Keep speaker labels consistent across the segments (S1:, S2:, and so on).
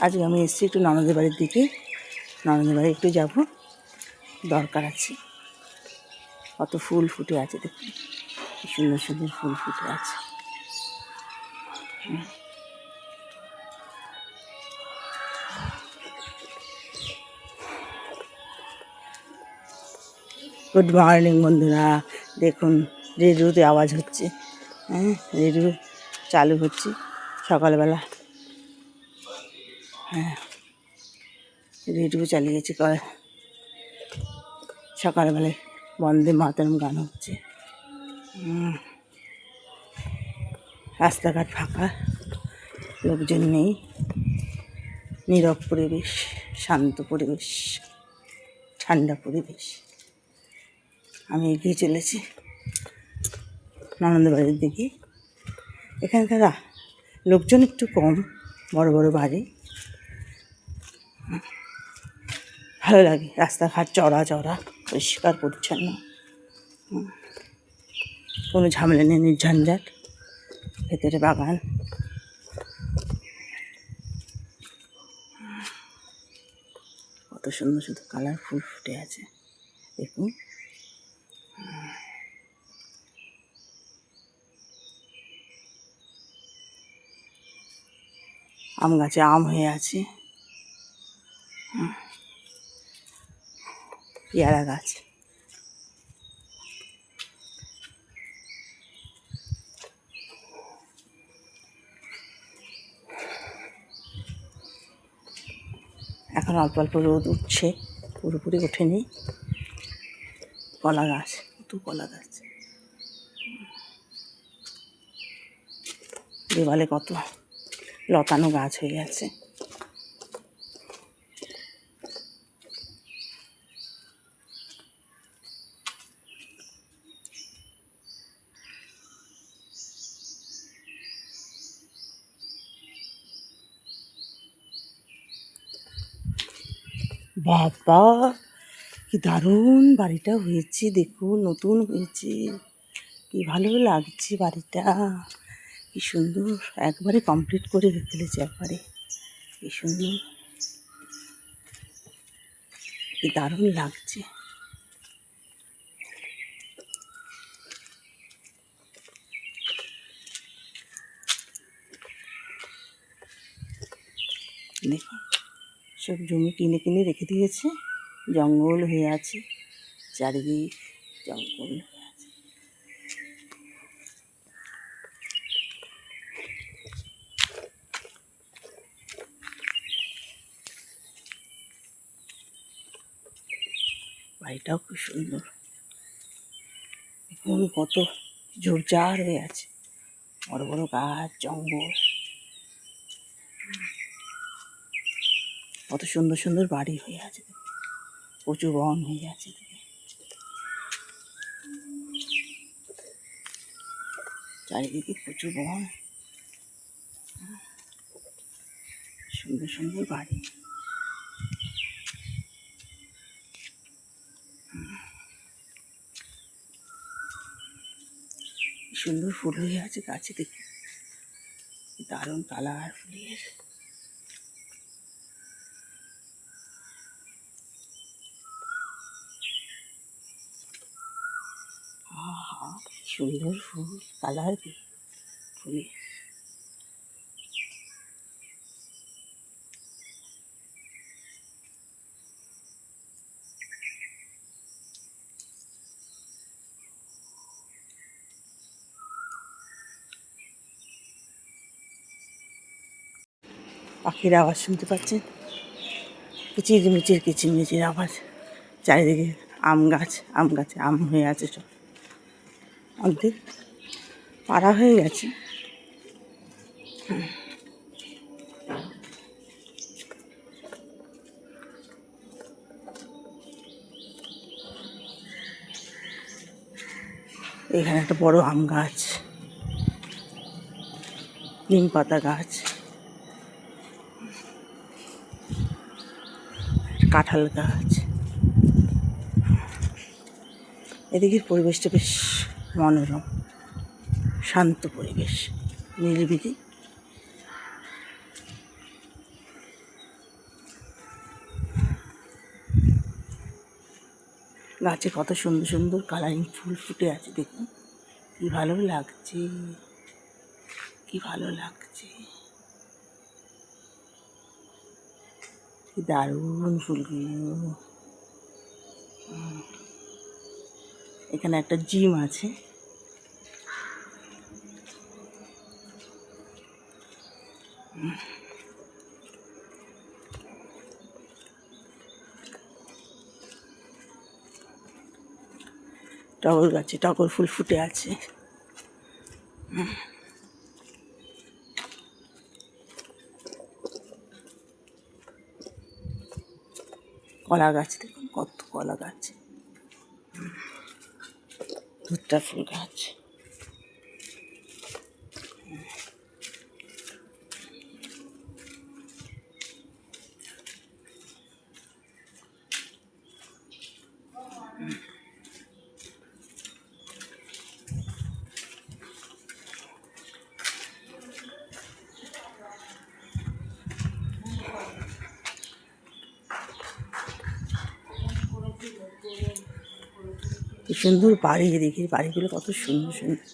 S1: আজকে আমি এসেছি একটু ননদের বাড়ির দিকে। ননদের বাড়ি একটু যাব, দরকার আছে। কত ফুল ফুটে আছে দেখুন, সুন্দর সুন্দর ফুল ফুটে আছে। গুড মর্নিং বন্ধুরা। দেখুন রেডিওতে আওয়াজ হচ্ছে, হ্যাঁ রেডিও চালু হচ্ছে সকালবেলা। হ্যাঁ রেডিও চালিয়েছি, সকালবেলায় বন্দে মাতরম গান হচ্ছে। রাস্তাঘাট ফাঁকা, লোকজন নেই, নীরব পরিবেশ, শান্ত পরিবেশ, ঠান্ডা পরিবেশ। আমি এগিয়ে চলেছি ননদের বাড়ির দিকে। এখানকার লোকজন একটু কম, বড় বড় বাড়ি, ভালো লাগে। রাস্তাঘাট চড়া চড়া, পরিষ্কার পরিচ্ছন্ন, কোনো ঝামেলা নেই, নির্ঝঞ্ঝাট। ভেতরে বাগান, কত সুন্দর সুন্দর কালার ফুল ফুটে আছে দেখুন। আম গাছে আম হয়ে আছে, পেয়ারা গাছ, এখন অল্প অল্প রোদ উঠছে, পুরোপুরি ওঠেনি। কলা গাছ, কত কলা গাছ, দেওয়ালে কত লতানো গাছ হয়ে আছে। বাবা কি দারুণ বাড়িটা হয়েছে দেখুন, নতুন হয়েছে, কি ভালো লাগছে বাড়িটা, কি সুন্দর, একবারে কমপ্লিট করে ফেলেছে একবারে, কি সুন্দর, কি দারুণ লাগছে। দেখুন সব জমি কিনে কিনে রেখে দিয়েছে, জঙ্গল হয়ে আছে, চারিদিক জঙ্গল হয়ে আছে। বাড়িটাও খুব সুন্দর, দেখুন কত ঝোপঝাড় হয়ে আছে, বড় বড় গাছ, জঙ্গল, কত সুন্দর সুন্দর বাড়ি হয়ে আছে, প্রচুর বন হয়ে আছে, চারিদিকে প্রচুর বন, সুন্দর সুন্দর বাড়ি। সুন্দর ফুল হয়ে আছে গাছে, দেখি দারুণ কালার ফুলের। আহা সুন্দর ফুল, কালার ফুলের। পাখির আওয়াজ শুনতে পাচ্ছেন, কিচিরমিচির কিচিরমিচির আওয়াজ। চারিদিকে আম গাছ, আম গাছে আম হয়ে আছে, সব অর্ধেক পাড়া হয়ে গেছে। এখানে একটা বড় আম গাছ, নিম পাতা গাছ, কাঁঠাল গাছ। এদিকের পরিবেশটা বেশ মনোরম, শান্ত পরিবেশ, নিরিবিলি। গাছে কত সুন্দর সুন্দর কালারিং ফুল ফুটে আছে দেখুন, কি ভালো লাগছে, কি ভালো লাগছে, কি দারুণ ফুলগুলো। এখানে একটা জিম আছে। টগর গাছে টগর ফুল ফুটে আছে। কলা গাছ দেখুন, কত কলা গাছ, ভুট্টা ফুল গাছ। কি সুন্দর বাড়ি, দেখি বাড়িগুলো কত সুন্দর সুন্দর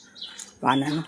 S1: বানানো।